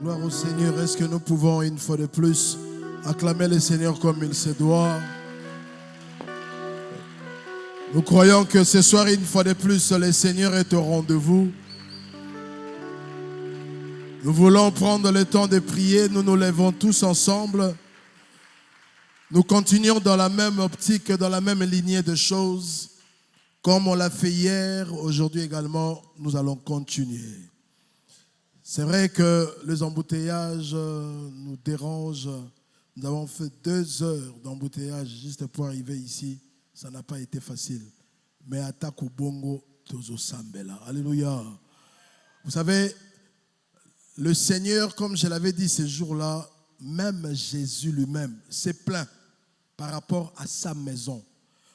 Gloire au Seigneur. Est-ce que nous pouvons une fois de plus acclamer le Seigneur comme il se doit? Nous croyons que ce soir, une fois de plus, le Seigneur est au rendez-vous. Nous voulons prendre le temps de prier. Nous nous lèvons tous ensemble. Nous continuons dans la même optique, dans la même lignée de choses. Comme on l'a fait hier, aujourd'hui également, nous allons continuer. C'est vrai que les embouteillages nous dérangent. Nous avons fait 2 heures d'embouteillage juste pour arriver ici. Ça n'a pas été facile. Mais attaque au bongo, tozo sambela. Alléluia. Vous savez, le Seigneur, comme je l'avais dit ces jours-là, même Jésus lui-même s'est plaint par rapport à sa maison.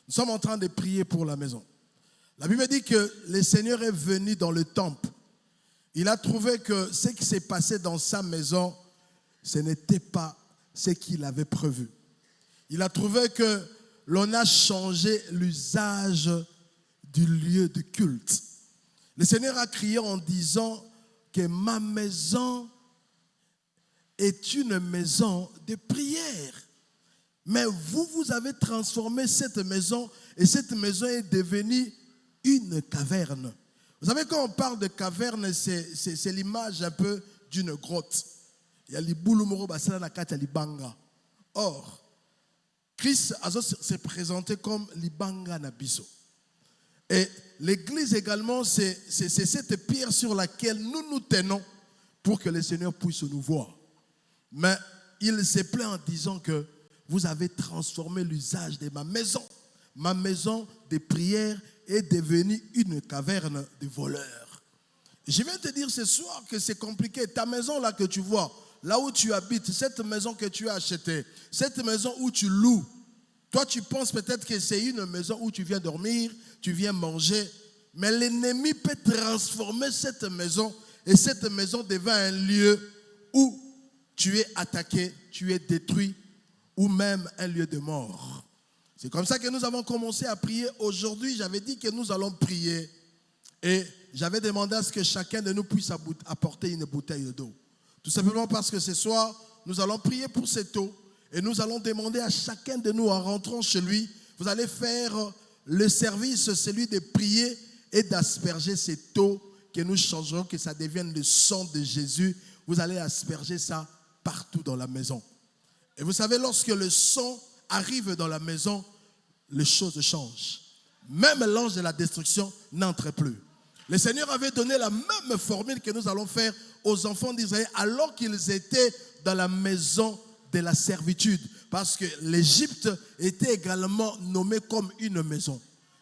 Nous sommes en train de prier pour la maison. La Bible dit que le Seigneur est venu dans le temple. Il a trouvé que ce qui s'est passé dans sa maison, ce n'était pas ce qu'il avait prévu. Il a trouvé que l'on a changé l'usage du lieu de culte. Le Seigneur a crié en disant que ma maison est une maison de prière. Mais vous avez transformé cette maison et cette maison est devenue une caverne. Vous savez, quand on parle de caverne, c'est l'image un peu d'une grotte. Il y a les boulumoro basala na kati ya libanga. Or, Christ s'est présenté comme libanga na biso. Et l'église également, c'est cette pierre sur laquelle nous tenons pour que le Seigneur puisse nous voir. Mais il s'est plaint en disant que vous avez transformé l'usage de ma maison. Ma maison de prière est devenue une caverne de voleurs. Je viens te dire ce soir que c'est compliqué. Ta maison là que tu vois, là où tu habites, cette maison que tu as achetée, cette maison où tu loues, toi tu penses peut-être que c'est une maison où tu viens dormir, tu viens manger, mais l'ennemi peut transformer cette maison et cette maison devient un lieu où tu es attaqué, tu es détruit ou même un lieu de mort. C'est comme ça que nous avons commencé à prier. Aujourd'hui, j'avais dit que nous allons prier et j'avais demandé à ce que chacun de nous puisse apporter une bouteille d'eau. Tout simplement parce que ce soir, nous allons prier pour cette eau et nous allons demander à chacun de nous en rentrant chez lui, vous allez faire le service, celui de prier et d'asperger cette eau que nous changerons, que ça devienne le sang de Jésus. Vous allez asperger ça partout dans la maison. Et vous savez, lorsque le sang arrive dans la maison, les choses changent. Même l'ange de la destruction n'entre plus. Le Seigneur avait donné la même formule que nous allons faire aux enfants d'Israël alors qu'ils étaient dans la maison de la servitude. Parce que l'Égypte était également nommée comme une maison.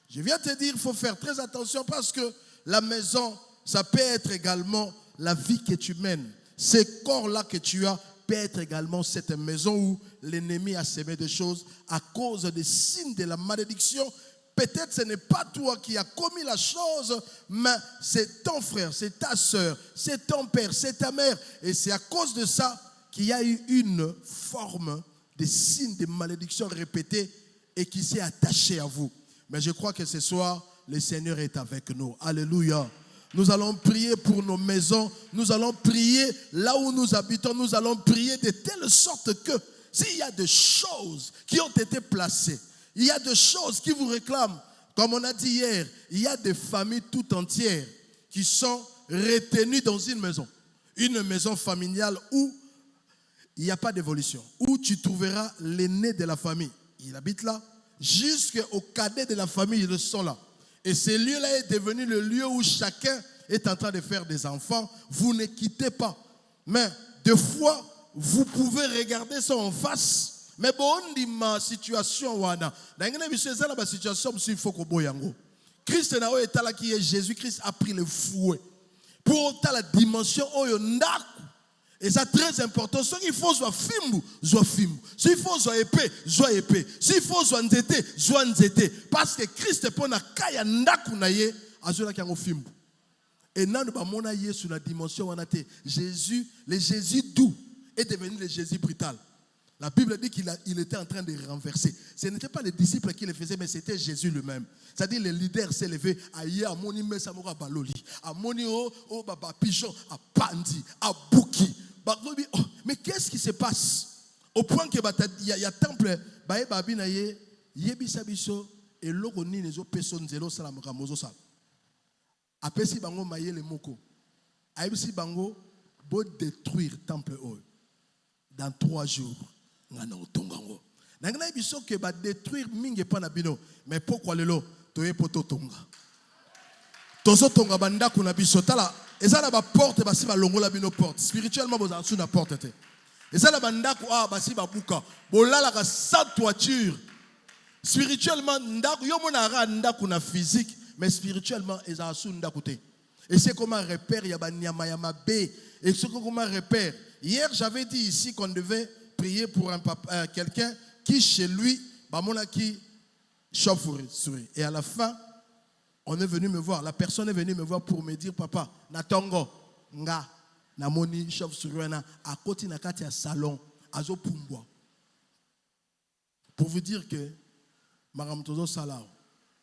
Je viens te dire, il faut faire très attention parce que la maison, ça peut être également la vie que tu mènes. Ces corps-là que tu as peut être également cette maison où l'ennemi a semé des choses à cause des signes de la malédiction. Peut-être ce n'est pas toi qui as commis la chose, mais c'est ton frère, c'est ta soeur, c'est ton père, c'est ta mère. Et c'est à cause de ça qu'il y a eu une forme de signes de malédiction répétés et qui s'est attaché à vous. Mais je crois que ce soir, le Seigneur est avec nous. Alléluia. Nous allons prier pour nos maisons. Nous allons prier là où nous habitons. Nous allons prier de telle sorte que s'il y a des choses qui ont été placées, il y a des choses qui vous réclament. Comme on a dit hier, il y a des familles tout entières qui sont retenues dans une maison familiale où il n'y a pas d'évolution, où tu trouveras l'aîné de la famille. Il habite là, jusqu'au cadet de la famille, ils sont là. Et ce lieu-là est devenu le lieu où chacun est en train de faire des enfants. Vous ne quittez pas. Mais des fois, vous pouvez regarder ça en face. Mais bon, on dit ma situation. Christ est là qui est Jésus-Christ a pris le fouet. Pour la dimension où il et c'est très important. S'il faut soit fimbu, soit fimbu. S'il faut soit épée, soit épée. S'il faut soit nzete, soit nzete. Parce que Christ pour na kaya ndaku na ye, azula ki yango fimbu. Et nanu ba mona ye sur la dimension wanate. Jésus, le Jésus doux est devenu le Jésus brutal. La Bible dit qu'il était en train de renverser. Ce n'était pas les disciples qui le faisaient, mais c'était Jésus lui-même. C'est-à-dire le leader s'est levé, aïe, à moni mesamora baloli, à moni o baba pigeon, à pandi, à bouki. Mais qu'est-ce qui se passe? Au point que il y a temple, et l'oroni les autres personnes zéro salam ramozo sal. Après si bango maye le moko, si bango beau détruire temple dans 3 jours. Ngana otongango. Nangana biso que ba détruire mingi pa na bino, mais pourquoi lelo toye poto tonga? Tozo tonga banda kuna biso tala. Et ça, la porte, bah si ba longo la bino porte. Spirituellement, vous avez sous la porte. Et ça, la banda quoi, bah si ba buka. Bola la sa toiture. Spirituellement, ndaku yo monara ndaku na physique, mais spirituellement, ils ont sous ndaku te. Et c'est comment repère ya ba nyama ya mabe. Et c'est comment repère. Hier, j'avais dit ici qu'on devait prier pour quelqu'un qui chez lui, bah mona qui chauve-souris. Et à la fin, on est venu me voir, la personne est venue me voir pour me dire, papa, natongo, nga, namoni, chauve-souris, à côté na kati ya salon, azo pumbwa. Pour vous dire que, maram tozo salao,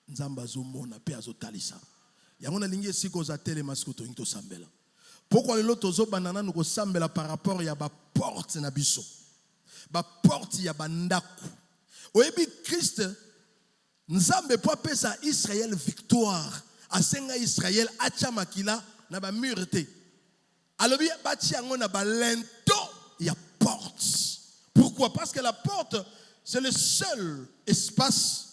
nzamba zo mona, pe azo talisa. Yangona lingi siko za tele masikoto into sambela. Pourquoi le tozo banana nuko sambela par rapport ya ba porte na biso. Ba porte ya bandaku. Oyebi Christ, Nzambe po pesa Israël victoire. Asenga Israël acha makila na ba murete. Alobi bati yango na ba lento ya porte. Pourquoi? Parce que la porte c'est le seul espace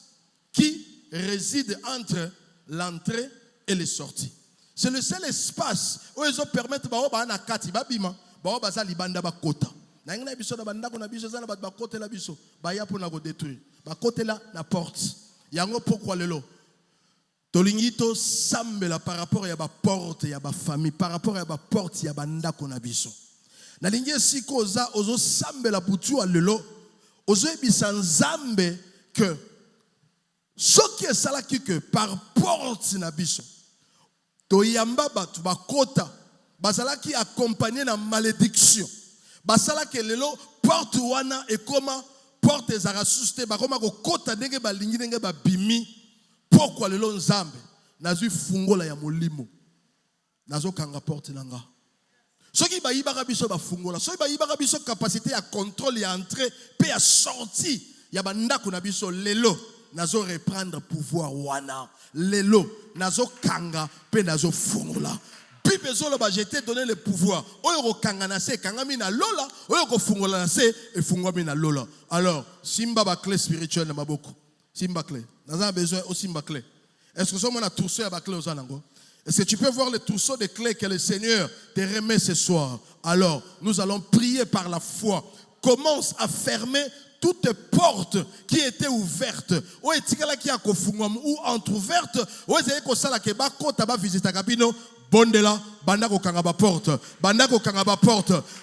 qui réside entre l'entrée et les sorties. C'est le seul espace où ils permettent ba na kati ba bima, ba za libanda ba kota. Na ngina biso na banda ko na biso za na ba kote la biso, ba ya pour na ko détruire. Ba kote la na porte. Yango pourquoi lelo tolingito sambela par rapport ya ba porte ya ba famille, par rapport ya ba porte ya banda ko na biso. Na lingi siko za ozo sambela butu lelo ozo ebisa nzambe que ce qui est sala ki que par porte na biso to yamba batu bakota basala ki accompagné na malédiction basala ke lelo porte wana et comment porte ezara susté bakoma ko kota ndenge balingi ndenge babimi pourquoi lelo nzambe nazwi fungola ya molimo nazo kanga porte nanga soki ba yibaka biso ba fungola soki ba yibaka biso capacité ya contrôle ya entrée pe ya sortie ya bandako na biso lelo nazo reprendre pouvoir wana lelo nazo kanga pe nazo fungola Bible ba j'étais donné le pouvoir oyo kanga na se kanga mi na lola oyo ko fungola na se e fungwa mi na lola. Alors simba ba clé spirituelle na maboko simba clé naza besoin au simba clé. Est-ce que ça mon a trousseau ya ba clé ozanango? Est-ce que tu peux voir le trousseau de clés que le Seigneur te remet ce soir? Alors nous allons prier par la foi. Commence à fermer toute porte qui était ouverte ou etikala ki akofungwa ou entrouverte ou ezali ko sala ke ba kota ba visiter kabino bondela banda ko kanga ba porte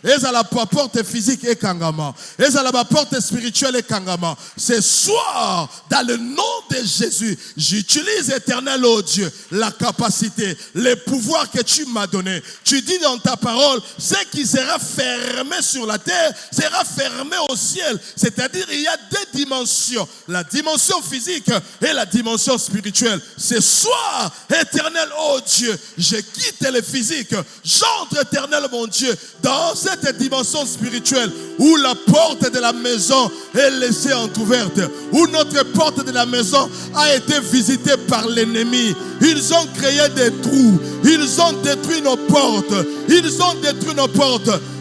ezala pa porte physique et kangama ezala ba porte spirituelle et kangama. Ce soir dans le nom de Jésus j'utilise éternel oh Dieu la capacité le pouvoir que tu m'as donné. Tu dis dans ta parole ce qui sera fermé sur la terre sera fermé au ciel, c'est-à-dire il y a 2 dimensions, la dimension physique et la dimension spirituelle. Ce soir éternel oh Dieu je quitte le physique, j'entre éternel mon Dieu dans cette dimension spirituelle où la porte de la maison est laissée entrouverte, où notre porte de la maison a été visitée par l'ennemi. Ils ont créé des trous, ils ont détruit nos portes,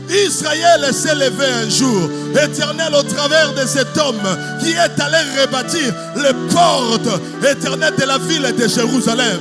Israël s'est levé un jour, éternel, au travers de cet homme qui est allé rebâtir les portes éternelles de la ville de Jérusalem.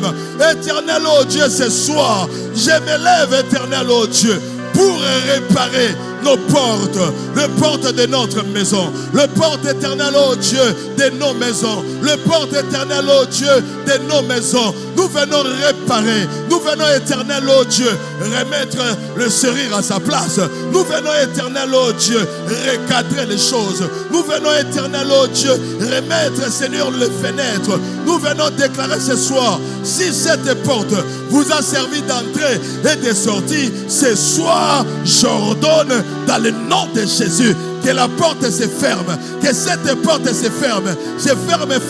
Éternel, oh Dieu, ce soir, je me lève, éternel, oh Dieu, pour réparer nos portes, les portes de notre maison, le porte éternel, oh Dieu, de nos maisons, le porte éternel, oh Dieu, de nos maisons. Nous venons réparer, nous venons éternel, oh Dieu, remettre le sourire à sa place. Nous venons éternel, oh Dieu, recadrer les choses. Nous venons éternel, oh Dieu, remettre, Seigneur, les fenêtres. Nous venons déclarer ce soir, si cette porte vous a servi d'entrée et de sortie, ce soir, j'ordonne dans le nom de Jésus que la porte se ferme, que cette porte se ferme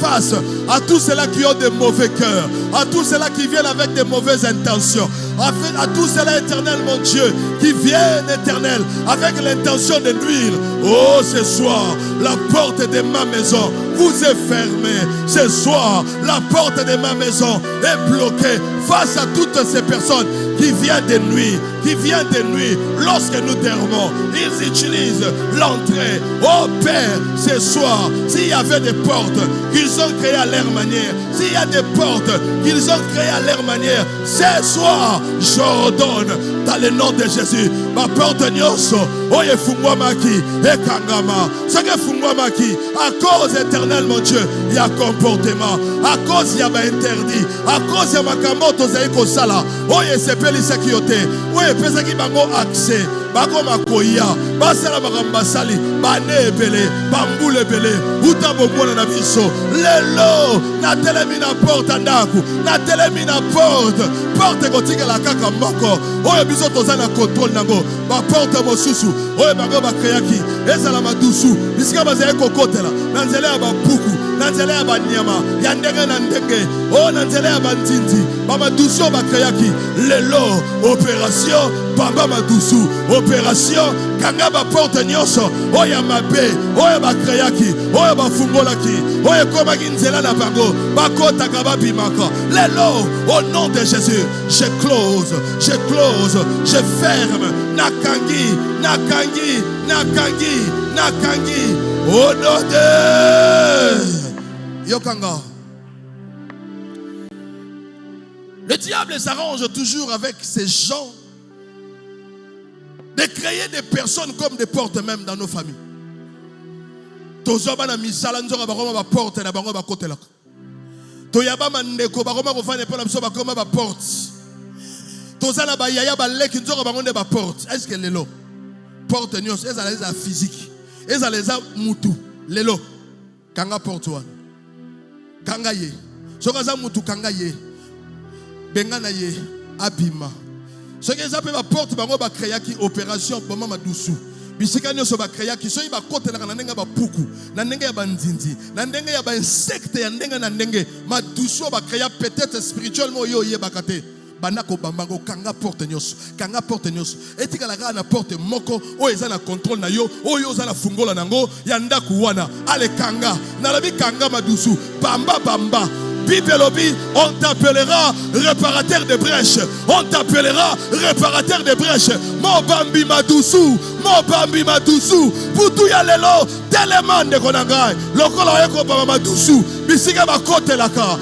face à tous ceux-là qui ont de mauvais cœurs, à tous ceux-là qui viennent avec de mauvaises intentions, à tous ceux-là, éternel mon Dieu, qui viennent, éternel, avec l'intention de nuire. Oh, ce soir, la porte de ma maison vous est fermée. Ce soir, la porte de ma maison est bloquée face à toutes ces personnes qui viennent de nuit, lorsque nous dormons, ils utilisent l'entrée. Oh Père, ce soir, s'il y avait des portes qu'ils ont créées à leur manière, s'il y a des portes qu'ils ont créées à leur manière, ce soir, j'ordonne dans le nom de Jésus, ma porte nyoso, oye fungwamaki, et kangama, ce que fungwamaki, à cause éternel mon Dieu, il y a comportement, à cause il y a interdit, à cause il y a makamoto zaiko sala, oye sepeli sakiote, oye pesaki bango accès, bango makoya, basala makambasali, bane ebele, bambule ebele, utabo mwana na biso, lelo, na telemi na porte andaku, na telemi na porte kotika la kaka moko, oye biso toza na contrôle nango, ba porte mosusu, oye bango bakreaki, ezala madusu, bisika bazali kokotela, na nzela ya bapuku, na nzela ya banyama, ya ndenge na ndenge, o na nzela ya bantinzi, ba madusu bakreaki, lelo, opération, bamba madusu, opération, kanga ba porte nyonso, oya mabe, oya bakreaki, oya bafungolaki, oya komaki nzela na bango, bakota kaba bimaka, lelo, au nom de Jésus, je close, je ferme, nakangi, au nom de Yokanga. Le diable s'arrange toujours avec ces gens de créer des personnes comme des portes même dans nos familles. Tozoba na misala nzoka bakoma ba porte na bango ba kotela. Toyaba mandeko bakoma ko fane pona biso bakoma ba porte. Tozana ba yaya ba leki nzoka bango ne ba porte. Est-ce que lelo porte nyos ezala za physique. Ezala za mutu lelo kanga porte wana. Kanga ye. Soka za mutu kanga ye. Bengana ye abima. Ce que ça peut ba porte bango ba créer qui opération bama madusu. Bisika nyoso ba créer qui so ba kote na ndenga ba puku, na ndenga ya banzinzi, na ndenga ya ba insecte ya ndenga na ndenge madusu ba créer peut-être spirituellement yo ye bakate. Banako bambango kanga porte nyos, etika la na porte moko o eza na contrôle na yo, o yo za na fungola nango ya ndaku wana ale kanga na labi kanga madusu bamba. Bibelobi, on t'appellera réparateur de brèches. On t'appellera réparateur de brèches. Mobambi madusu. Putu ya lelo, teleman de konangai. Lokola yeko baba madusu. Bisiga bakote laka.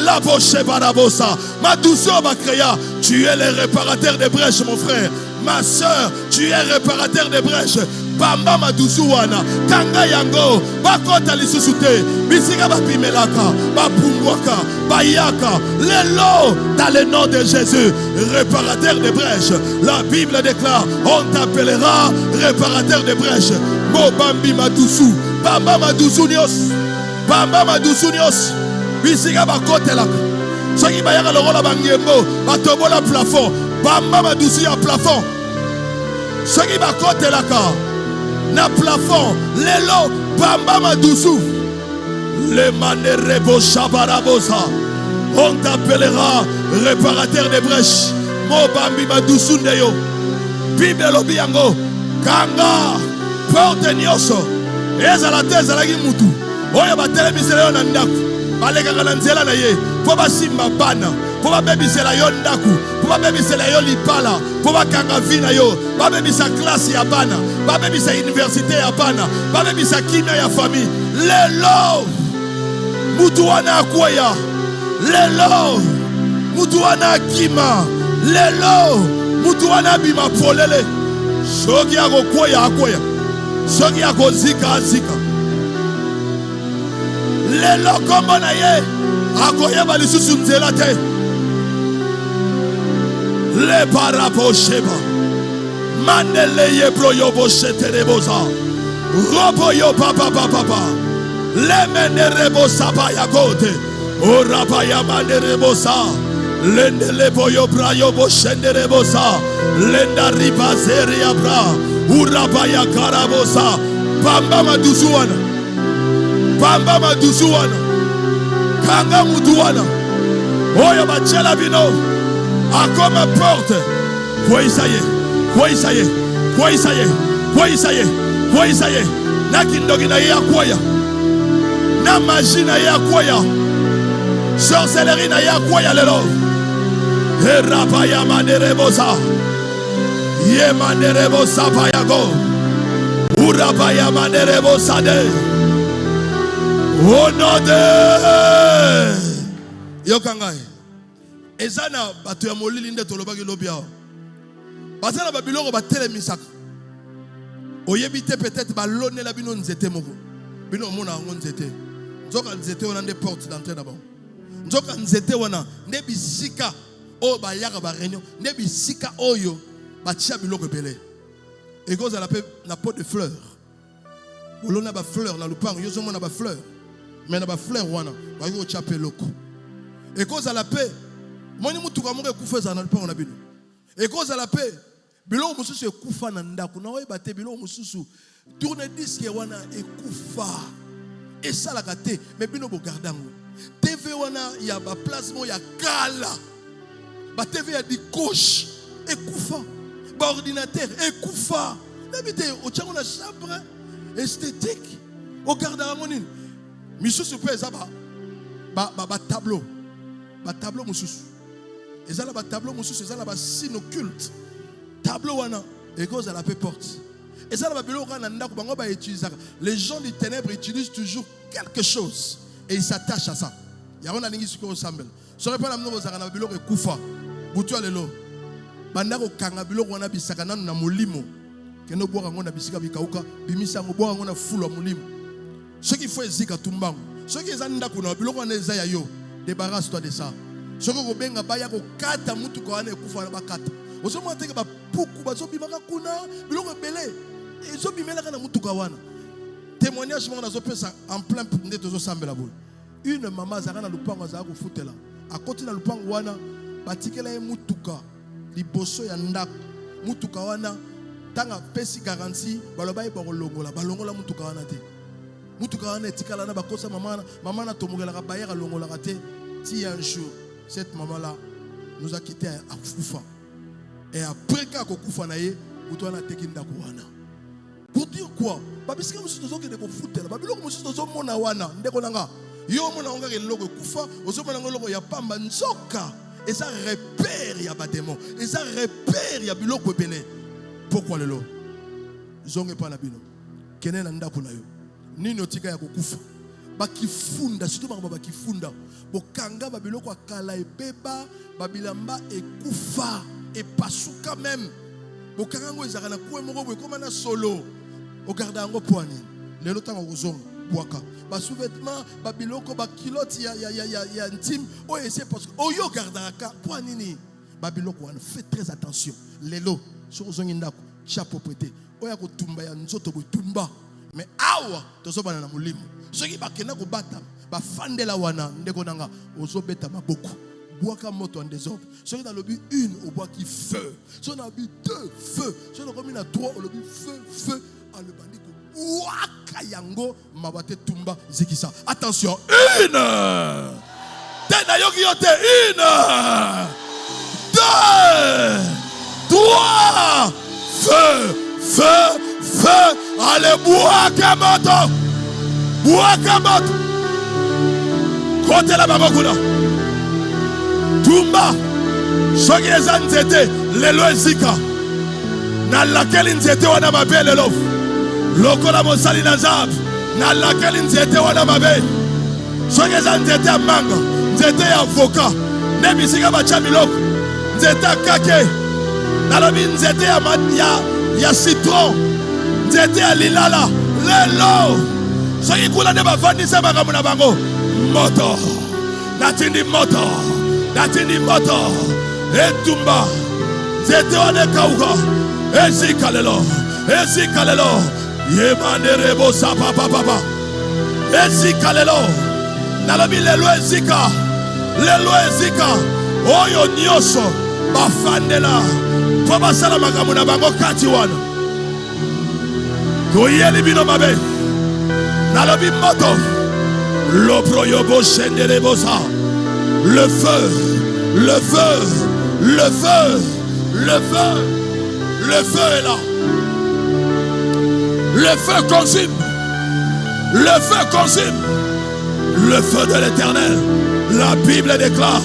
La poche barabosa. Madusu bakreya. Tu es le réparateur de brèches, mon frère. Ma soeur, tu es réparateur de brèches. Bamba madusu wana kanga yango bakota lisusute bisika bapimelaka bapungwaka bayaka lelo dans le nom de Jésus réparateur de brèches. La Bible déclare on t'appellera réparateur de brèches. Mobambi madusu bamba madusu nyos bisika bakotelaka soki bayaka lokola bangembo batobola plafond bamba madusu ya plafond soki bakotelaka na plafond lelo bamba madusu le manerebo shabarabosa on t'appellera réparateur de brèches. Mobambi madusu ndeyo bibelobi yango kanga porte nyoso ezala te ezalaki mutu oyo batelemisela yo na ndaku balekaka na nzela na ye po basimba bana po babebisela yo ndaku po babebisela yo lipala po bakanga vi na yo babebisa klase ya bana babebisa université ya bana babebisa kimia ya famille lelo mutu wana akweya lelo mutu wana akima lelo mutu wana bima polele soki akokweya soki akozika azika lelo kombo na ye akoyeba lisusu nzela te le parabosheba mandele ye broyo bosheterebosa robo yo papa le menerebosa ba yagote oraba ya manerebosa Lendele boyo brayo bo shendere bosa. Lenda riba zeri abra. Urabaya karabosa. Pamba maduzuana. Pamba maduzuana. Kanga muduana. Oya bachela bino. Akoma porte. Kwa isaye. Kwa isaye. Kwa isaye. Kwa isaye. Kwa isaye. Na kindogi na ya kwaya. Na magie na ya kwaya. Sorcellerie na ya kwaya lelo. Herabaya manerebosa. Ye manerebosa payago. Urabaya manerebosa de. Onode. Yokangai. Ezana batu ya molili nde tolobaki lobia. Basana babiloko batele misaka. Oyebite peut-être balone la bino nzete moko. Bino mona ngo nzete. Nzoka nzete wana nde porte d'entrée d'abord. Nzoka nzete wana nde bisika o ba yaka ba réunion, nde bisika oyo ba tia biloko belé. Et cause à la paix na pot de fleurs. Bolona ba fleur na lupango, yozo mona ba fleur. Mais na ba fleur wana, ba yo tia peloko. Et cause à la paix, moni mutuka mo ekufa za na lupango na bino. Et cause à la paix, biloko mususu ekufa na ndako na oyeba te biloko mususu tourne disque wana ekufa esalaka te mais bino bo gardango TV wana ya ba plasma ya kala ba TV ya dikoche ekufa ba ordinateur ekufa n'habite au tchango na chambre esthétique au gardango nini misusu pe ezaba ba tableau mususu ezala ba tableau mususu ezala ba signe occulte tableau wana et cause à la paix porte. Et ça les gens du ténèbre utilisent toujours quelque chose et ils s'attachent à ça. Il y a un alingi sur le sambel. Ce n'est pas la même chose à biloko kufa. Butu alelo. Bandako kanga biloko wana bisaka nanu na molimo. Keno boka ngona bisika bikauka bimisa ngoboka ngona fulu molimo. Ce qu'il faut ezika tumbango. Ce qui est ndako na biloko wana ezaya yo. Débarrasse-toi de ça. Ce que benga baya ko kata mutu ko wana kufa na bakata. Osomo ateke ba puku bazo bimaka kuna biloko belé. Ezo bimela kana mutuka wana. Témoignage mo na zo pesa en plein ndeto zo sambela bolo. Une maman zaka na lupango za ko futela. Akoti na lupango wana batikela ye mutuka liboso ya ndako. Mutuka wana tanga pesi garantie baloba ye balongola balongola mutuka wana te. Mutuka wana etikala na bakosa maman na tomogela ka bayera longola te. Si un jour cette maman là nous a quitté à Fufa. Et après quand Kokufa na ye, mutuana tekinda ko wana. Pour dire quoi? Babisika musu tozo ke de ko futela. Babiloko musu tozo mona wana ndeko nanga. Yo mona onga ke loko kufa, ozo mona ngoloko ya pamba nzoka. Et ça repère ya batemo. Et ça repère ya biloko belé. Pourquoi lelo? Zonge pa na bino. Kene na ndako na yo. Nini otika ya kokufa? Bakifunda surtout bakifunda. Bokanga babiloko akala ebeba, babilamba ekufa et pasuka même. Bokanga ngo ezaka na kuwe moko boye koma na solo. Ogarda ngo poani. Lelo tanga kozonga boaka. Ba sous-vêtements, ba biloko, ba kilote ya intime. O essaie parce que oyo gardaka poani ni. Ba biloko wana faites très attention. Lelo sur zongi ndako cha propriété. Oya ko tumba ya nzoto bo tumba. Mais awa tozo bana na mulimo. Soki bakena ko bata ba fandela wana ndeko nanga ozo beta maboko. Boaka moto en désordre. Soki dans le but une au bois qui feu. Soki dans le but deux feu. Soki dans le commune à trois au but feu à le bandit ko boaka yango mabate tumba zikisa. Attention, une. Tena yoki yote une. Deux. Trois. Feu. Allez boaka moto. Boaka moto. Côté la babakuna. Tumba. Soki eza nzete lelo ezika. Na laquelle nzete wana mabe lelo. Lokola mosali na nzambe. Na laquelle nzete wana mabe. Soki eza nzete ya manga, nzete ya avocat. Ne bisika bacha biloko. Nzete ya kake. Nalobi nzete ya citron. Nzete ya lilala. Lelo. Soki kula ne bavandisa makambo na bango. Moto. Natindi moto. Natindi moto. Etumba. Nzete wane kauka. Ezika lelo. Yemane rebo sa papa. Ezika lelo. Nalobi lelo ezika. oyo nyonso bafandela po basala makambo na bango kati wana toyeli bino mabe nalobi moto lobro yobo shendele bosa le feu le feu le feu le feu le feu est là. Le feu consume. Le feu consume. Le feu de l'Éternel. La Bible déclare,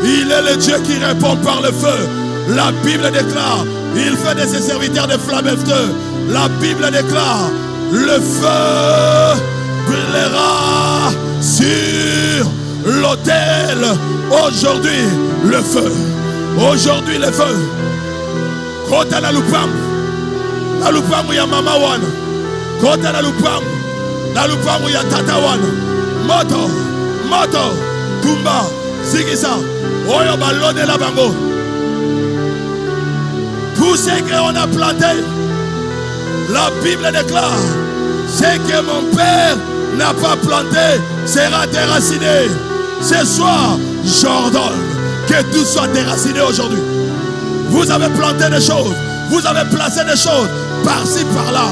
il est le Dieu qui répond par le feu. La Bible déclare, il fait de ses serviteurs des flammes et feu. La Bible déclare, le feu brûlera sur l'autel. Aujourd'hui, le feu. Aujourd'hui, le feu. Kota na lupangu. Na lupangu ya mama wana. Kota na lupangu ya tata wana. Moto, moto, tumba, zigisa. Oyo balode la bango. Tout ce qu'on a planté, la Bible déclare, ce que mon père n'a pas planté sera déraciné. Ce soir, j'ordonne que tout soit déraciné aujourd'hui. Vous avez planté des choses, vous avez placé des choses par-ci, par-là,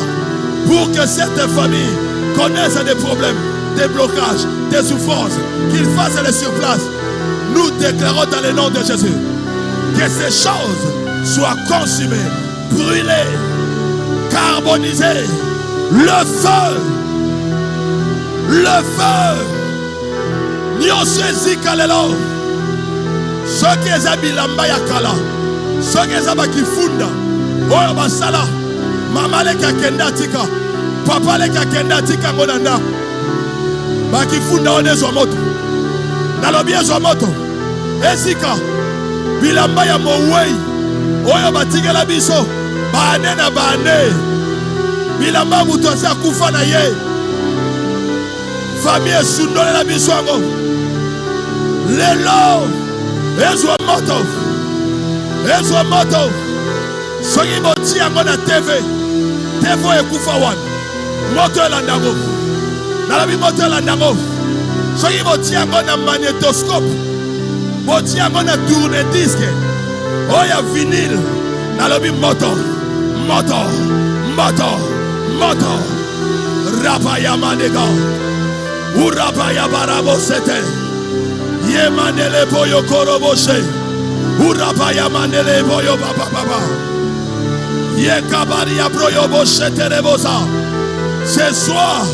pour que cette famille connaisse des problèmes, des blocages, des souffrances, qu'ils fassent les surplaces. Nous déclarons dans le nom de Jésus que ces choses soient consumées, brûlées, carbonisées. Le feu, le feu. Nyonso ezika lelo. Soki eza bilamba ya kala, soki eza bakifunda oyo basala, mama leki akenda atika, papa leki akenda atika ngo na ndako, bakifunda oyo ezwa moto. Nalobi ezwa moto. Ezika bilamba ya mowei oyo batikela biso bane na bane, bilamba mutu asi akufa na ye, famille esundolela biso yango lelo. Ezwa moto, ezwa moto. Soki boti yango na TV, TV ekufa wana, moto elandango. Nalobi moto elandango. Soki boti yango na magnétoscope, boti yango na tourne disque, oya vinyle, nalobi moto, moto, moto, moto. Rapaya manega, urapaya barabo sete. Ye mandele boyo koroboshe. Urapaya mandele boyo papa papa. Ye kabari ya broyo boshe terebosa. Ce soir,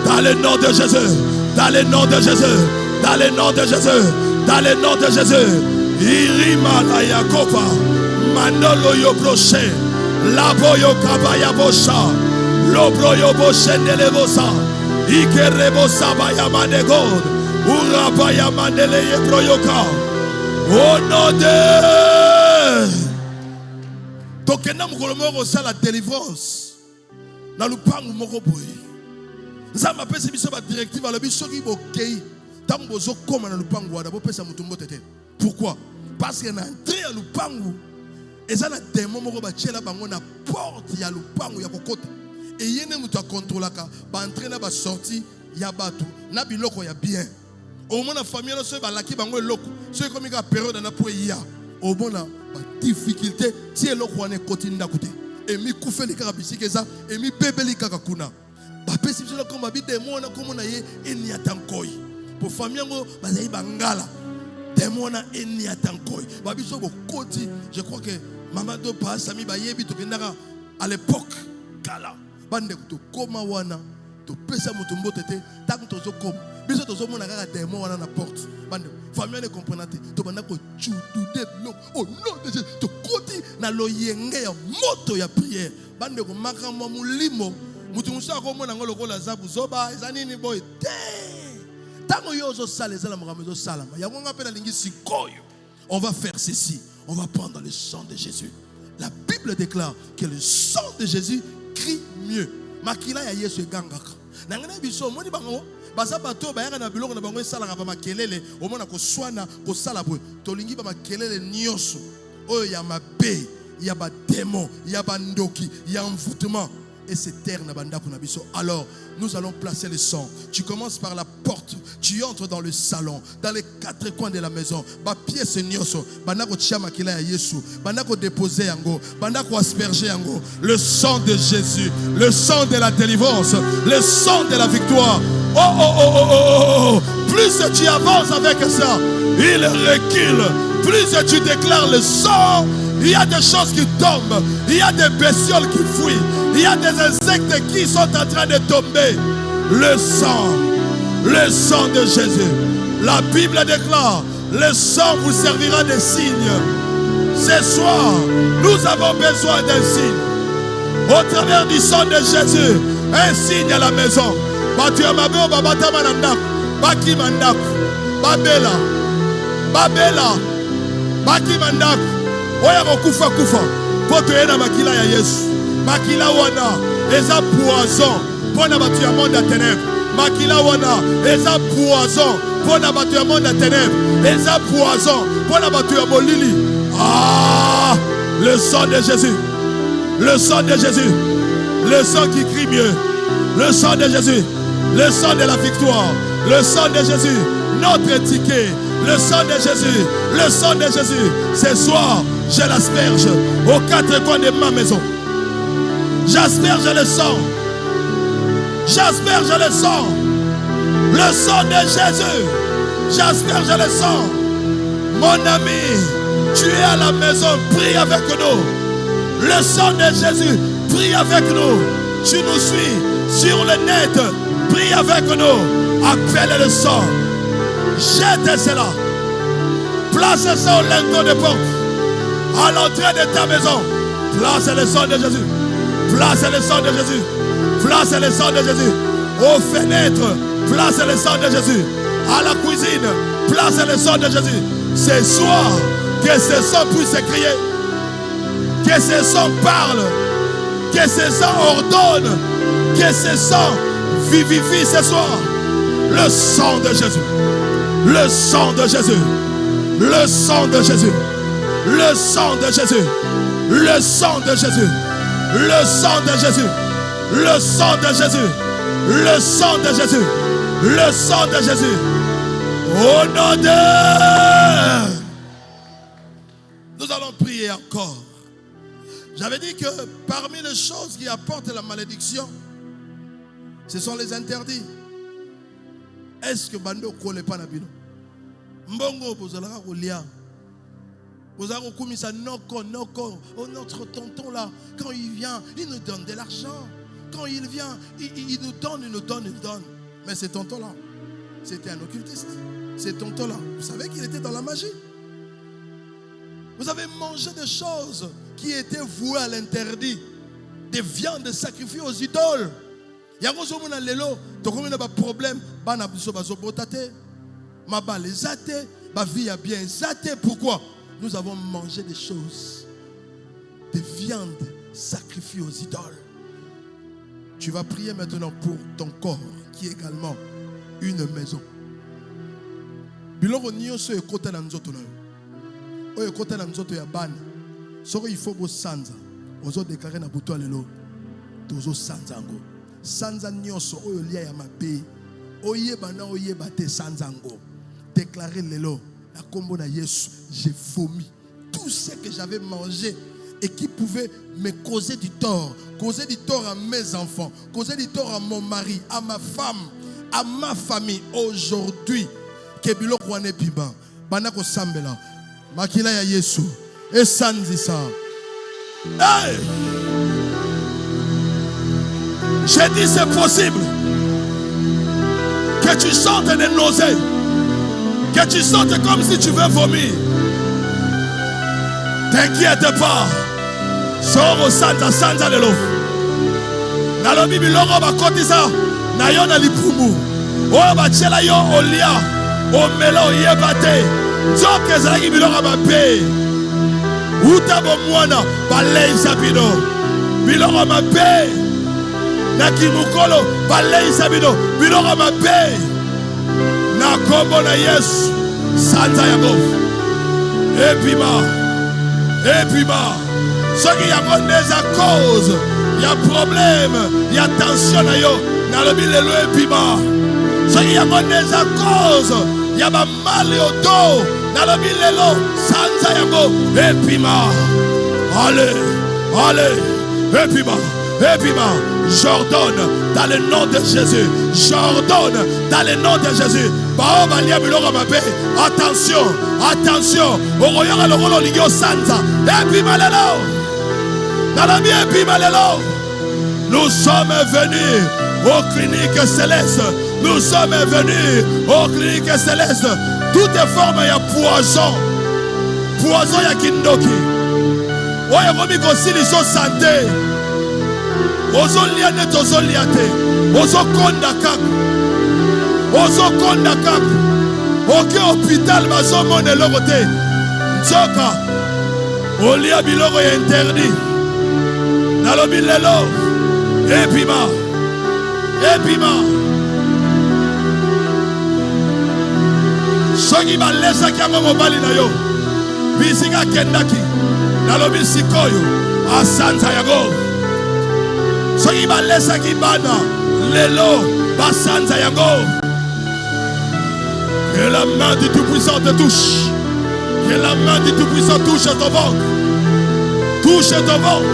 dans le nom de Jésus, dans le nom de Jésus, dans le nom de Jésus, dans le nom de Jésus, irima la yakopa, mandolo yo broche, la boyo kabaya bosha, lo broyo boshe nelebosa, ikerebosa baya manegod. Urabaya mandele ye broyoka. Au nom de tokenda mukolo moko sala délivrance na lupangu moko boye. Nzamba pesa biso ba directive alobi soki bokei tango bozo koma na lupangu wana bo pesa mutu mbote te. Pourquoi? Parce que na entrée ya lupangu ezana démon moko ba tiela bango na porte ya lupangu ya kokota. Et yene mutu a contrôlaka ba entrer na ba sortie ya batu na biloko ya bien. Au moins la famille là, ceux qui bango eloko, ceux comme il y a période na pour ya. Au moins la difficulté, si eloko wane continue d'accouter. Et mi koufe li kaka bisiki ça, et mi bébé li kaka kuna. Ba pesi biso comme abi démon na comme na ye eni atankoi. Pour famille ngo bazai bangala. Démon na eni atankoi. Ba biso bo koti, je crois que maman do pa sami ba yebi to kendaka à l'époque kala. Bande to koma wana, to pesa mutumbo tete, tak to zo koma. Biso to zo mona kaka démon wana na porte. Bande famille ne comprenante, to banda ko chudu de lo. Oh non de Jésus, to koti na lo yenge ya moto ya prière. Bande ko makamo mulimo, mutu musa ko mona ngolo ko la zabu zoba, ezani ni boy te. Tango yo zo sala ezala makambo zo sala. Yango ngapela lingi sikoyo. On va faire ceci, on va prendre le sang de Jésus. La Bible déclare que le sang de Jésus crie mieux. Makila ya Yesu gangaka. Nangana biso moni bango baza bato bayaka na biloko na bango esala ba makelele omona ko swana ko sala boy tolingi ba makelele nyonso oyo ya mabe ya ba démon ya ba ndoki ya envoûtement et s'éterne. Alors, nous allons placer le sang. Tu commences par la porte, tu entres dans le salon, dans les quatre coins de la maison. Ba pièce nyoso, banako tchama kila ya Yesu, banako déposer yango, banako asperger yango. Le sang de Jésus, le sang de la délivrance, le sang de la victoire. Oh oh oh oh oh oh. Plus tu avances avec ça, il recule. Plus tu déclares le sang, il y a des choses qui tombent, il y a des bestioles qui fuient, il y a des insectes qui sont en train de tomber. Le sang de Jésus. La Bible déclare, le sang vous servira de signe. Ce soir, nous avons besoin d'un signe. Au travers du sang de Jésus, un signe à la maison. Babela, Baki Mandaku, Oya Kufa Kufa, Potoena Makila ya Yesu, Makila Wana, Eza poison, Pona Batu ya monde à ténèbres, Makila Wana, Eza poison, Pona Batu ya monde à ténèbres, Eza poison, Pona Batu ya Molili. Ah, le sang de Jésus, le sang de Jésus, le sang qui crie mieux, le sang de Jésus, le sang de la victoire, le sang de Jésus, notre ticket. Le sang de Jésus, le sang de Jésus. Ce soir, je l'asperge aux quatre coins de ma maison. J'asperge le sang. J'asperge le sang. Le sang de Jésus. J'asperge le sang. Mon ami, tu es à la maison, prie avec nous. Le sang de Jésus, prie avec nous. Tu nous suis sur le net, prie avec nous. Appelle le sang. Jette cela. Place ça au linteau de porte. À l'entrée de ta maison. Place le sang de Jésus. Place le sang de Jésus. Place le sang de Jésus. Aux fenêtres. Place le sang de Jésus. À la cuisine. Place le sang de Jésus. Ce soir, que ce sang puisse crier. Que ce sang parle. Que ce sang ordonne. Que ce sang vivifie ce soir. Le sang de Jésus. Le sang de Jésus. Le sang de Jésus. Le sang de Jésus. Le sang de Jésus. Le sang de Jésus. Le sang de Jésus. Le sang de Jésus. Le sang de Jésus. Au nom de... Nous allons prier encore. J'avais dit que parmi les choses qui apportent la malédiction, ce sont les interdits. Est-ce que Bando kole pas na bino? Mbongo bozalaka kolia. Bozalaka komisa noko. Oh, notre tonton là, quand il vient, il nous donne de l'argent. Quand il vient, il nous donne. Mais ce tonton là, c'était un occultiste. Ce tonton là, vous savez qu'il était dans la magie. Vous avez mangé des choses qui étaient vouées à l'interdit. Des viandes sacrifiées aux idoles. Il y a un problème. Pourquoi? Nous avons mangé des choses, des viandes sacrifiées aux idoles. Tu vas prier maintenant pour ton corps qui est également une maison. Il faut déclarer na buto lelo tozo sanzango sanza nyoso oyo lia ya mabe oyeba na oyeba te sanzango déclarer lelo na kombo na Yesu. J'ai vomi tout ce que j'avais mangé et qui pouvait me causer du tort à mes enfants, causer du tort à mon mari, à ma femme, à ma famille. Aujourd'hui que biloko wane piba banako sambela makila ya Yesu et sanzisa. Hey! J'ai dit c'est possible que tu sortes des nausées, que tu sortes comme si tu veux vomir. T'inquiète pas. Sors au sanza de l'eau. Nalobi biloko bakotisa na yo na lipumu. Oyo bachela yo olia omelo yebate. Nzoka ezalaki biloko mabe. Utabo mwana balei sabino biloko mabe na kimukolo balei sabino biloko mabe na kombo na Yesu sanza yango epima soki yango neza cause il y a problème, il y a tension na yo, na lobi lelo epima. Soki yango neza cause, il y a ba mal au dos, na lobi lelo sanza yango epima. Allez, allez, epima, epima. J'ordonne dans le nom de Jésus. J'ordonne dans le nom de Jésus. Attention, attention. Nous sommes venus aux cliniques célestes. Nous sommes venus aux cliniques célestes. Toutes les formes de poison. Poison ya kindoki. Oya komi kosili so santé. Ozolia net ozolia te. Ozokonda kaka. Ozokonda kaka. Oke hôpital bazomona eloko te. Nzoka. Olia biloko ya interdit. Nalobi lelo. Epima. Epima. Soki balesaki yango mobali na yo. Bisika kendaki. Nalobi sikoyo. Asanza yago. Soki balesaki bana. Lelo. Basanza yago. Que la main du Tout-Puissant te touche. Que la main du Tout-Puissant touche ton ventre. Touche ton ventre.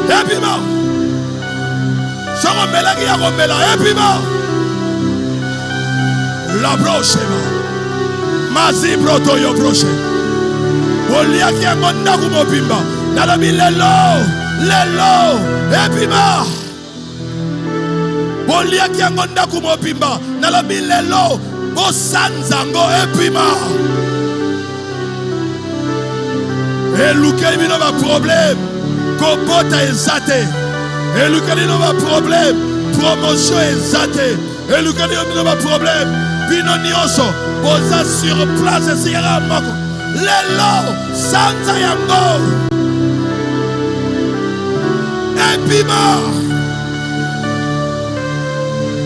Epima. Soko melaki ya komela. Epima. La broche. Mazi broto yo broche. Oliaki yango ndaku mobimba. Nalobi lelo. Lelo. Epima. Oliaki yango ndaku mobimba. Nalobi lelo. Bosanzango epima. Eluke bino ba problème. Kobota ezate. Eluke bino ba problème. Promotion ezate. Eluke bino ba problème. Bino nyoso. Boza sur place sigara moko. Lelo sanza yango. Epima.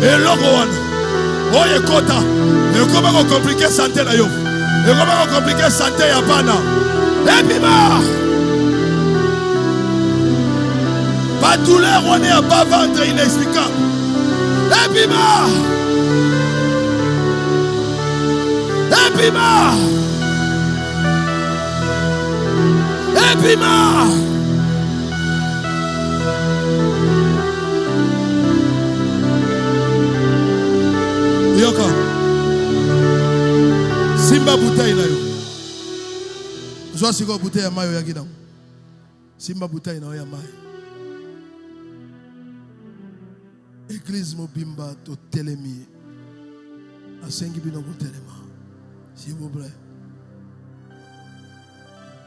Eloko wana. Oye kota. Et comment compliquer santé na yo? Et comment compliquer santé ya bana? Epima. Pas douleur, on est à bas ventre inexplicable. Epima. Epima. Epima. Yoka. Simba bouteille na yo. Joa siko bouteille ya mayo ya gida. Simba bouteille na yo ya mayo. Église mobimba to telemi. Asengi bino botelema. S'il vous plaît.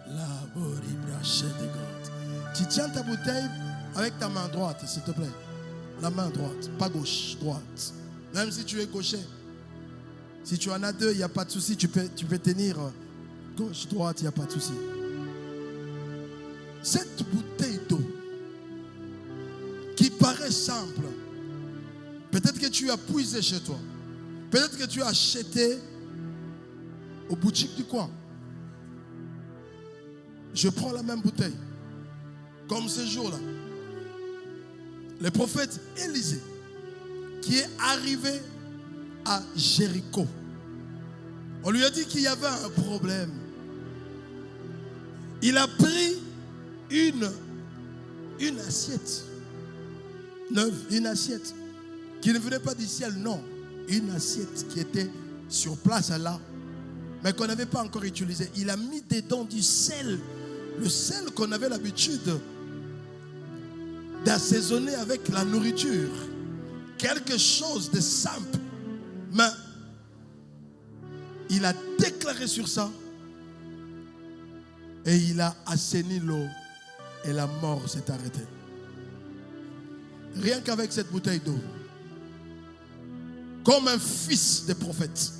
La bori brache de God. Tu tiens ta bouteille avec ta main droite, s'il te plaît. La main droite, pas gauche, droite. Même si tu es gaucher. Si tu en as deux, il n'y a pas de souci. Tu peux tenir gauche, droite, il n'y a pas de souci. Cette bouteille d'eau qui paraît simple, peut-être que tu as puisé chez toi. Peut-être que tu as acheté au boutique du coin. Je prends la même bouteille. Comme ce jour-là. Le prophète Élisée, qui est arrivé à Jéricho. On lui a dit qu'il y avait un problème. Il a pris une assiette neuve, une assiette qui ne venait pas du ciel, non. Une assiette qui était sur place là, mais qu'on n'avait pas encore utilisée. Il a mis dedans du sel, le sel qu'on avait l'habitude d'assaisonner avec la nourriture. Quelque chose de simple. Mais il a déclaré sur ça et il a assaini l'eau et la mort s'est arrêtée. Rien qu'avec cette bouteille d'eau, comme un fils de prophète,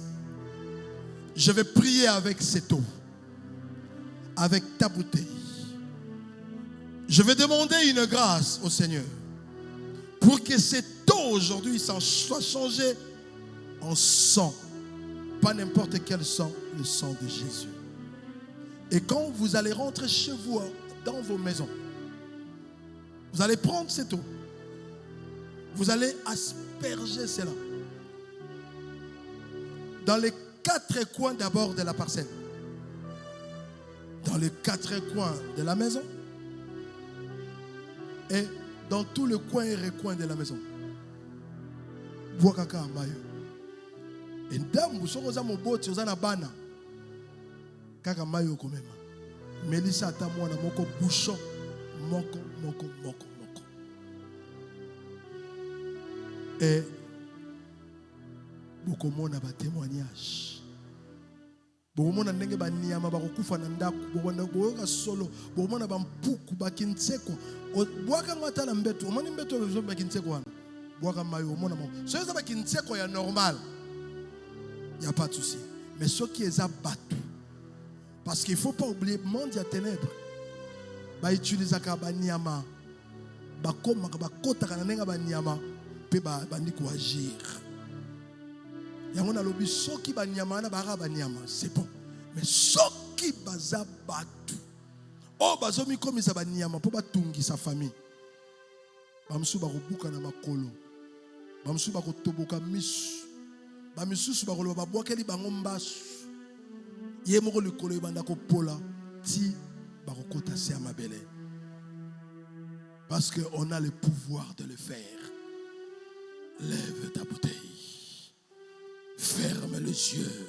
je vais prier avec cette eau, avec ta bouteille. Je vais demander une grâce au Seigneur pour que cette eau aujourd'hui soit changée en sang. Pas n'importe quel sang, le sang de Jésus. Et quand vous allez rentrer chez vous, dans vos maisons, Vous allez prendre cette eau. Vous allez asperger cela dans les 4 coins d'abord de la parcelle. Dans les 4 coins de la maison. Et dans tous les coins et recoins de la maison. Bois kaka mayo. Et ndambu soko za moboti ozana bana. Kaka mayo komema. Melissa ata mwana moko bouchon moko. Et beaucoup de témoignages. Beaucoup de ndenge ba niama ba kokufa na ndaku, beaucoup solo, beaucoup de bampuku ba kinseko. Boaka ngata na mbeto, omoni mbeto bezo ba kinseko wana. Boaka mayo mona mo. So ça ba kinseko ya normal. Il y a pas de souci. Mais ce qui est abattu. Parce qu'il faut pas oublier le monde des ténèbres. Ba utiliser ka ba niama. Ba koma ba kota kana nenga ba niama. Agir. C'est bon. Mais ce qui baza batu. Oh, bazomi comme ça banyama pour batungi sa famille. Bamsu barubuka na makolo. Bamsu bakotoboka misu. Bamisusu bakolo babwakeli bango mbasu. Ye moko likolo ibanda ko pola ti bakokota se amabele. Parce qu'on a le pouvoir de le faire. Lève ta bouteille. Ferme les yeux.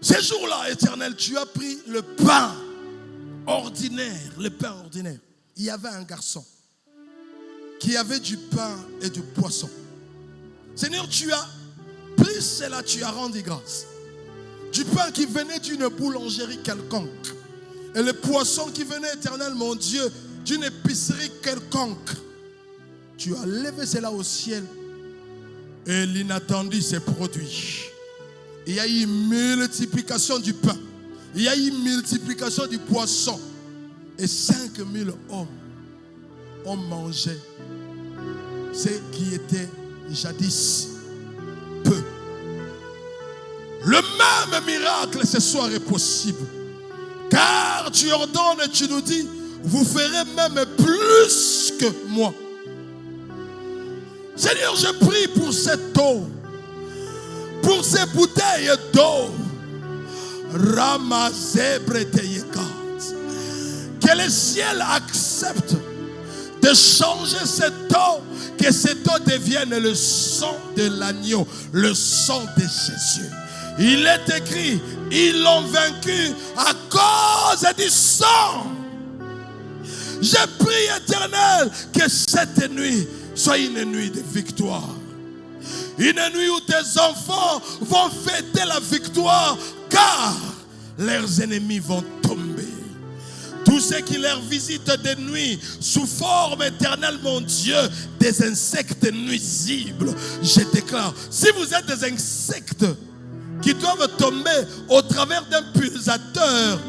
Ces jours-là, Éternel, tu as pris le pain ordinaire. Le pain ordinaire. Il y avait un garçon qui avait du pain et du poisson. Seigneur, tu as pris cela, tu as rendu grâce. Du pain qui venait d'une boulangerie quelconque. Et le poisson qui venait, Éternel, mon Dieu, d'une épicerie quelconque. Tu as levé cela au ciel et l'inattendu s'est produit. Il y a eu multiplication du pain. Il y a eu multiplication du poisson. Et 5000 hommes ont mangé ce qui était jadis peu. Le même miracle ce soir est possible. Car tu ordonnes et tu nous dis, vous ferez même plus que moi. Seigneur, je prie pour cette eau, pour ces bouteilles d'eau. Que le ciel accepte de changer cette eau, que cette eau devienne le sang de l'agneau, le sang de Jésus. Il est écrit, ils l'ont vaincu à cause du sang. Je prie, Éternel, que cette nuit soit une nuit de victoire. Une nuit où tes enfants vont fêter la victoire, car leurs ennemis vont tomber. Tous ceux qui leur visitent de nuit sous forme éternelle, mon Dieu, des insectes nuisibles, je déclare, si vous êtes des insectes qui doivent tomber au travers d'un pulsateur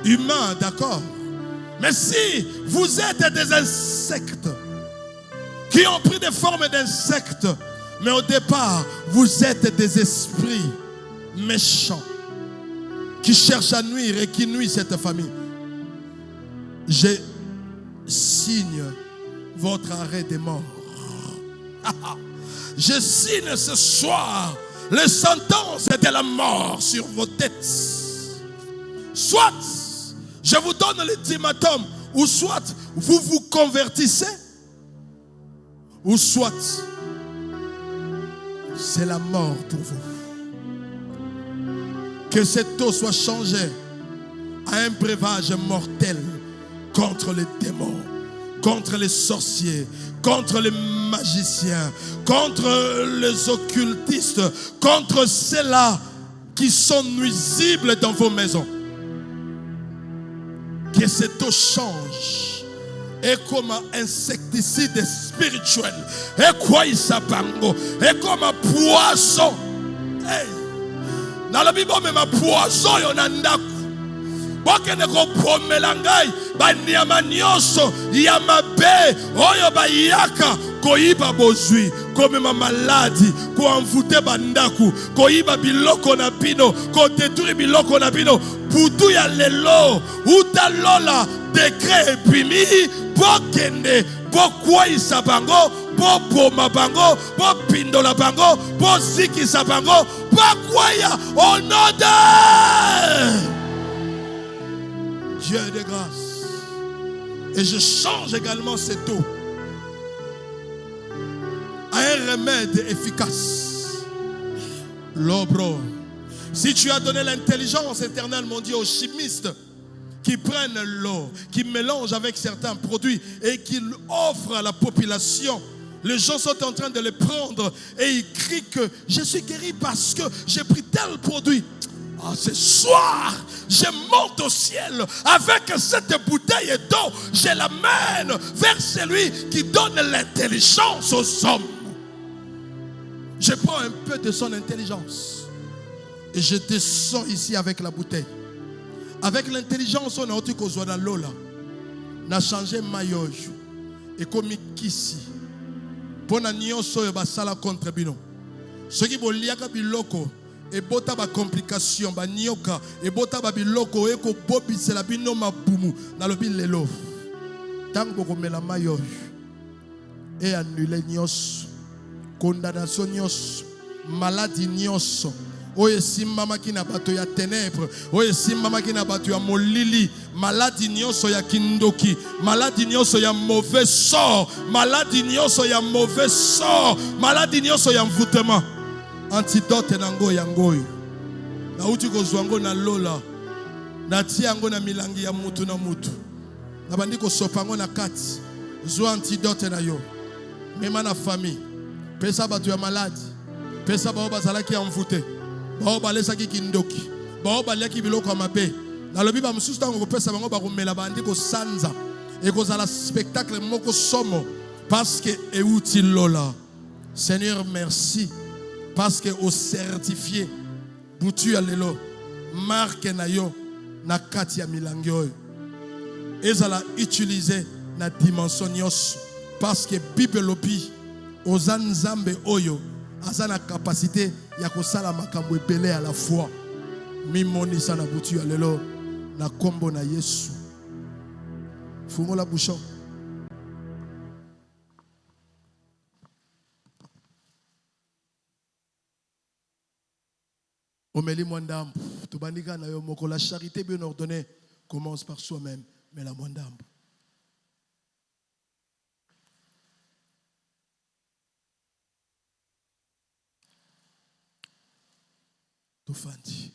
humain, d'accord? Mais si vous êtes des insectes qui ont pris des formes d'insectes, mais au départ, vous êtes des esprits méchants qui cherchent à nuire et qui nuisent cette famille, je signe votre arrêt des morts. Je signe ce soir les sentences de la mort sur vos têtes. Soit je vous donne l'ultimatum, ou soit vous vous convertissez, ou soit c'est la mort pour vous. Que cette eau soit changée à un breuvage mortel contre les démons, contre les sorciers, contre les magiciens, contre les occultistes, contre ceux-là qui sont nuisibles dans vos maisons. Que cette eau change et comme un insecticide spirituel, et quoi il s'apango, et comme un poisson. Hey. Dans la Bible, même un poisson, il y en a un daku. Bokene ko pomelangai ba niama nyoso ya mabe oyo ba yaka ko iba bozui ko mema maladi ko envoûter bandaku ko iba biloko na bino ko détruire biloko na bino putu ya lelo uta lola décret epimi bokende bokweyisa bango boboma bango bopindola bango bozikisa bango bakweya au nom de Dieu de grâce. Et je change également cette eau à un remède efficace. L'obro. Si tu as donné l'intelligence éternelle, mon Dieu, aux chimistes qui prennent l'eau, qui mélangent avec certains produits et qui l'offrent à la population, les gens sont en train de les prendre et ils crient que je suis guéri parce que j'ai pris tel produit. Ah, ce soir, je monte au ciel avec cette bouteille d'eau, je l'amène vers celui qui donne l'intelligence aux hommes. Je prends un peu de son intelligence et je descends ici avec la bouteille. Avec l'intelligence, on a dit qu'on soit dans l'eau là. On a changé maillot et comme ici. Pour na nyonso yo basala contre bino. Ceux qui boliaka biloko et bota ba complication ba nyoka et bota ba biloko e ko bobisela bino mabumu na lobi lelo. Tango ko mela maillot et annuler nyos. Condamnation nyos, maladie nyos. Oye simama ki na bato ya ténèbres, oye simama ki na bato ya molili, maladie nyonso ya kindoki, maladie nyonso ya mauvais sort, maladie nyonso ya mauvais sort, maladie nyonso ya mvutema. Antidote nango yangoyo. Na uti kozwa ngo na lola. Na tia ngo na milangi ya mutu na mutu. Na bandi ko sopa ngo na kati. Zo antidote na yo. Mema na famille. Pesa batu ya maladi. Pesa bao bazalaki ya mvute. Bao balesaki kindoki. Bao baleki biloko mabe. Na lobi ba mususu tango ko pesa bango ba komela bandi ko sanza. Et ko zala spectacle moko somo parce que euti lola. Seigneur, merci parce que au certifié butu ya lelo marque na yo na kati ya milangi oyo. Ezala utiliser na dimension nyos parce que Bible lobi oza nzambe oyo aza na capacité ya kosala makambo ebele à la fois. Mimonisa na butu ya lelo na kombo na Yesu. Fungola bouchon. Omeli mwandambu. Tubandika na yo moko. La charité bien ordonnée commence par soi-même. Mais la mwandambu. Tofandi.